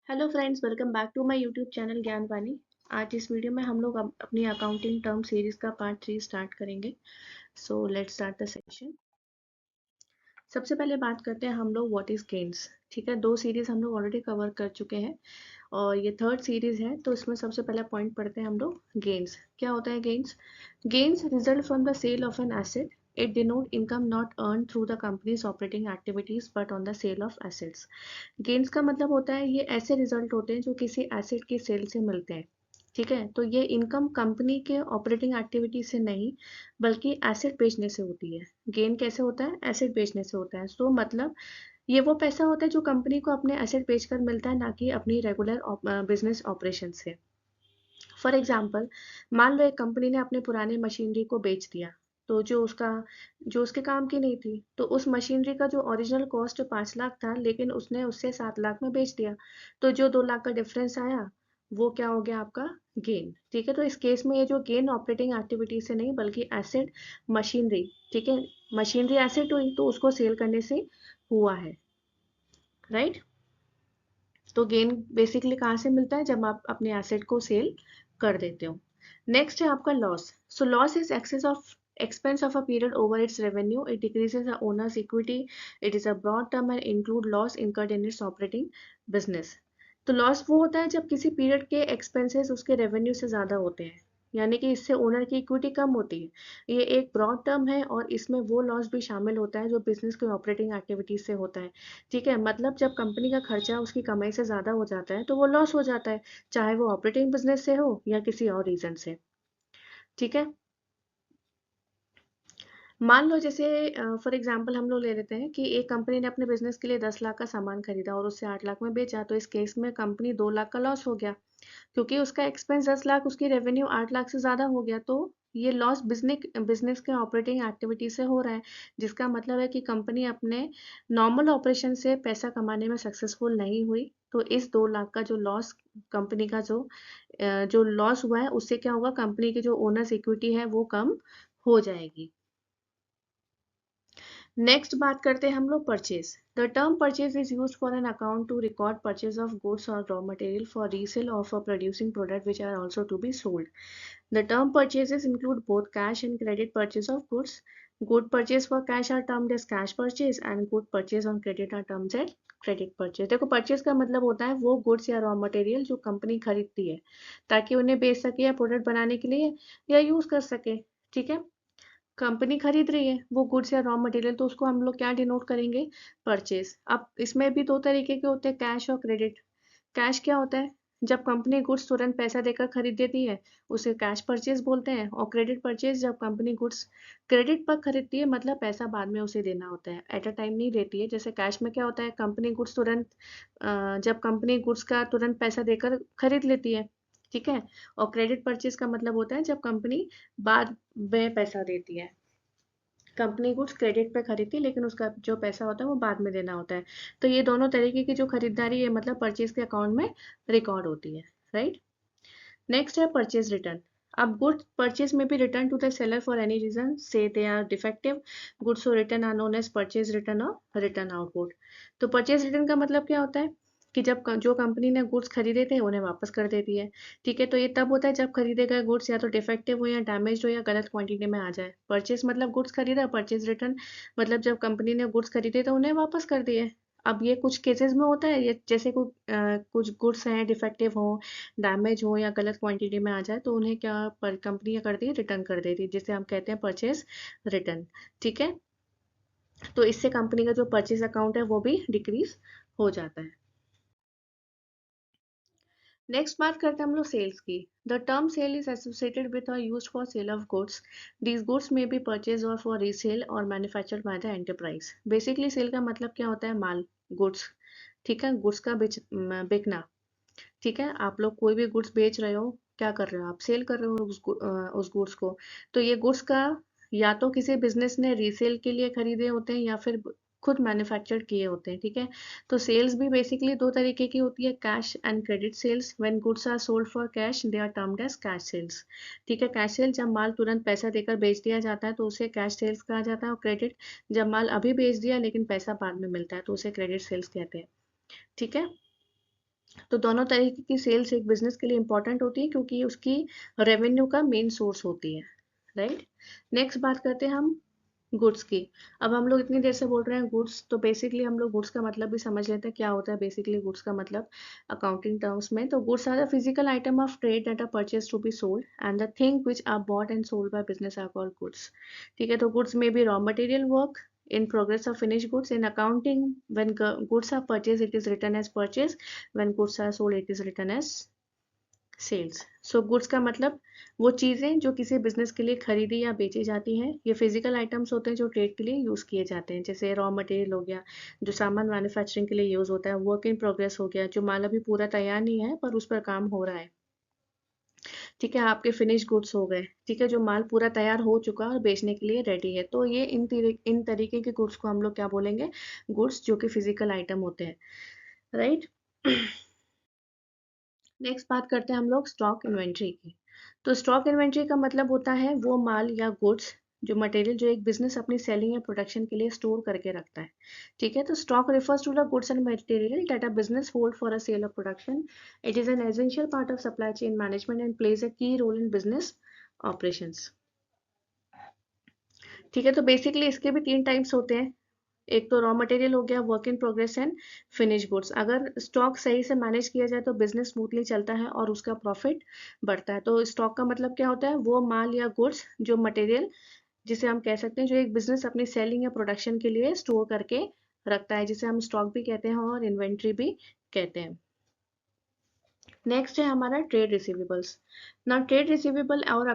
Hello friends, welcome back to my YouTube channel Gyan Vani. आज इस video में हम लोग अपनी अकाउंटिंग टर्म सीरीज का पार्ट 3 स्टार्ट करेंगे। So let's start the session. सबसे पहले बात करते हैं हम लोग व्हाट इज गेन्स। ठीक है, दो सीरीज हम लोग ऑलरेडी कवर कर चुके हैं और ये थर्ड सीरीज है, तो इसमें सबसे पहला पॉइंट पढ़ते हैं हम लोग गेन्स। क्या होता है gains? Gains result from the sale of an asset. It denote income not earned through the company's operating activities but on the sale of assets. Gains का मतलब होता है ये ऐसे रिजल्ट होते हैं जो किसी एसेट की सेल से मिलते हैं। ठीक है, तो ये इनकम कंपनी के ऑपरेटिंग एक्टिविटी से नहीं बल्कि एसेट बेचने से होती है। गेन कैसे होता है? एसेट बेचने से होता है। सो मतलब ये वो पैसा होता है जो कंपनी को अपने एसेट बेचकर मिलता है, ना कि अपनी रेगुलर बिजनेस ऑपरेशन से। फॉर एग्जाम्पल, मान लो एक कंपनी ने अपने पुराने मशीनरी को बेच दिया, तो जो उसके काम की नहीं थी, तो उस मशीनरी का जो ओरिजिनल कॉस्ट 5 लाख था, लेकिन उसने उससे 7 लाख में बेच दिया, तो जो 2 लाख का डिफरेंस आया वो क्या हो गया? आपका गेन। ठीक है, तो इस केस में ये जो गेन ऑपरेटिंग एक्टिविटी से नहीं बल्कि एसेट, मशीनरी, ठीक है, मशीनरी एसेट हुई तो उसको सेल करने से हुआ है, राइट। तो गेन बेसिकली कहाँ से मिलता है? जब आप अपने एसेट को सेल कर देते हो। नेक्स्ट है आपका loss. So loss is excess of expense of a period over its revenue. It decreases the owner's equity. It is a broad term and include loss incurred in its operating business. तो loss वो होता है जब किसी period के expenses उसके revenue से ज़्यादा होते हैं, यानी कि इससे ओनर की इक्विटी कम होती है। ये एक ब्रॉड टर्म है और इसमें वो लॉस भी शामिल होता है जो बिजनेस के ऑपरेटिंग एक्टिविटीज से होता है। ठीक है, मतलब जब कंपनी का खर्चा उसकी कमाई से ज़्यादा हो जाता है तो वो लॉस हो जाता है, चाहे वो ऑपरेटिंग बिजनेस से हो या किसी और रीजन से। ठीक है, मान लो जैसे फॉर एग्जांपल हम लोग ले लेते हैं कि एक कंपनी ने अपने बिजनेस के लिए 10 लाख का सामान खरीदा और उससे 8 लाख में बेचा, तो इस केस में कंपनी 2 लाख का लॉस हो गया, क्योंकि उसका एक्सपेंस 10 लाख, उसकी रेवेन्यू 8 लाख से ज्यादा हो गया। तो ये लॉस बिजनेस बिजनेस के ऑपरेटिंग एक्टिविटी से हो रहा है, जिसका मतलब है कि कंपनी अपने नॉर्मल ऑपरेशन से पैसा कमाने में सक्सेसफुल नहीं हुई। तो इस 2 लाख का जो लॉस, कंपनी का जो लॉस हुआ है, उससे क्या होगा? कंपनी की जो ओनर्स इक्विटी है वो कम हो जाएगी। नेक्स्ट बात करते हैं हम लोग purchase. The term purchase is used for an account to record purchase of goods और raw material for resale of a producing product which are also to be sold. The term purchases include both cash and credit purchase of goods. Good purchase for cash are termed as cash purchase and good purchase on credit are termed as credit purchase. देखो, purchase का मतलब होता है वो goods या raw material जो company खरीदती है ताकि उन्हें बेच सके या प्रोडक्ट बनाने के लिए या यूज कर सके। ठीक है, कंपनी खरीद रही है वो गुड्स या रॉ मटेरियल, तो उसको हम लोग क्या डिनोट करेंगे? परचेज। अब इसमें भी दो तरीके के होते हैं, कैश और क्रेडिट। कैश क्या होता है? जब कंपनी गुड्स तुरंत पैसा देकर खरीद देती है उसे कैश परचेज बोलते हैं। और क्रेडिट परचेज जब कंपनी गुड्स क्रेडिट पर खरीदती है, मतलब पैसा बाद में उसे देना होता है, एट अ टाइम नहीं देती है। जैसे कैश में क्या होता है? कंपनी गुड्स तुरंत जब कंपनी गुड्स का तुरंत पैसा देकर खरीद लेती है। ठीक है, और क्रेडिट परचेज का मतलब होता है जब कंपनी बाद में पैसा देती है। कंपनी गुड्स क्रेडिट पे खरीदती है लेकिन उसका जो पैसा होता है वो बाद में देना होता है। तो ये दोनों तरीके की जो खरीदारी है मतलब परचेज के अकाउंट में रिकॉर्ड होती है, राइट। नेक्स्ट है परचेज रिटर्न. अब गुड्स परचेज में भी return to the seller for any reason से दे आर डिफेक्टिव. गुड्स और return are known as purchase return और रिटर्न आउटपुट. तो परचेज रिटर्न का मतलब क्या होता है कि जब जो कंपनी ने गुड्स खरीदे थे उन्हें वापस कर देती है। ठीक है, तो ये तब होता है जब खरीदे गए गुड्स या तो डिफेक्टिव हो या डैमेज हो या गलत क्वांटिटी में आ जाए। परचेज मतलब गुड्स खरीदा, परचेज रिटर्न मतलब जब कंपनी ने गुड्स खरीदे तो उन्हें वापस कर दिए। अब ये कुछ केसेस में होता है, ये जैसे कुछ गुड्स हैं डिफेक्टिव हो, डैमेज हो या गलत क्वांटिटी में आ जाए तो उन्हें क्या पर कंपनी क्या करती है? रिटर्न कर देती है, जिसे हम कहते हैं परचेज रिटर्न। ठीक है, तो इससे कंपनी का जो परचेज अकाउंट है वो भी डिक्रीज हो जाता है। नेक्स्ट बात करते हैं हम लोग सेल्स की। The term sale is associated with और used for sale of goods. These goods may be purchase और फॉर रीसेल और manufactured by the enterprise. Basically sale का मतलब क्या होता है? माल, गुड्स। ठीक है, गुड्स का बिकना। ठीक है, आप लोग कोई भी गुड्स बेच रहे हो, क्या कर रहे हो? आप सेल कर रहे हो उस गुड्स को। तो ये गुड्स का या तो किसी बिजनेस ने रीसेल के लिए खरीदे होते हैं या फिर खुद मैन्युफैक्चर किए होते हैं। ठीक है, तो सेल्स भी बेसिकली दो तरीके की होती है, cash and credit sales. When goods are sold for cash they are termed as cash sales. ठीक है, कैश सेल जब माल तुरंत पैसा देकर बेच दिया जाता है तो उसे कैश सेल्स कहा जाता है, और क्रेडिट जब माल अभी बेच दिया लेकिन पैसा बाद में मिलता है तो उसे क्रेडिट सेल्स कहते हैं। ठीक है, तो दोनों तरीके की सेल्स एक बिजनेस के लिए इंपॉर्टेंट होती है क्योंकि उसकी रेवेन्यू का मेन सोर्स होती है, राइट। नेक्स्ट बात करते हैं हम गुड्स की। अब हम लोग इतनी देर से बोल रहे हैं गुड्स, तो बेसिकली हम लोग गुड्स का मतलब भी समझ लेते हैं क्या होता है। बेसिकली गुड्स का मतलब अकाउंटिंग टर्म्स में, तो goods are the physical item of trade that are purchase to be sold and the thing which are bought and sold by business are called goods. ठीक है, तो गुड्स में भी raw material, work in progress of finished goods. In accounting, when goods are purchased it is written as purchase, when goods are sold it is written as sales. So goods का मतलब वो चीज़ें जो किसी business के लिए खरीदी या बेची जाती हैं। ये फिजिकल आइटम्स होते हैं जो ट्रेड के लिए यूज़ किए जाते हैं, जैसे रॉ मटेरियल हो गया जो सामान मैन्युफैक्चरिंग के लिए यूज़ होता है, वर्क इन प्रोग्रेस हो गया जो माल अभी पूरा तैयार नहीं है पर उस पर काम हो रहा है। ठीक है, आपके फिनिश गुड्स हो गए, ठीक है, जो माल पूरा तैयार हो चुका और बेचने के लिए रेडी है। तो ये इन तरीके के गुड्स को हम लोग क्या बोलेंगे, गुड्स जो कि फिजिकल आइटम होते हैं, राइट। नेक्स्ट बात करते हैं हम लोग स्टॉक इन्वेंट्री की। तो स्टॉक इन्वेंट्री का मतलब होता है वो माल या गुड्स जो मटेरियल जो एक बिजनेस अपनी सेलिंग या प्रोडक्शन के लिए स्टोर करके रखता है। ठीक है, तो stock refers to the goods and material that a business hold for a sale of production. It is an essential part of supply chain management and plays a key role in business operations. ठीक है, तो basically इसके भी तीन types होते हैं। एक तो रॉ मटेरियल हो गया, work in progress and finish goods. अगर स्टॉक सही से मैनेज किया जाए तो बिजनेस स्मूथली चलता है और उसका प्रॉफिट बढ़ता है। तो स्टॉक का मतलब क्या होता है, वो माल या गुड्स जो मटेरियल जिसे हम कह सकते हैं जो एक बिजनेस अपनी सेलिंग या प्रोडक्शन के लिए स्टोर करके रखता है, जिसे हम स्टॉक भी कहते हैं और इन्वेंट्री भी कहते हैं। नेक्स्ट है हमारा ट्रेड रिसीवेबल्स। ना ट्रेड रिसीवेबल और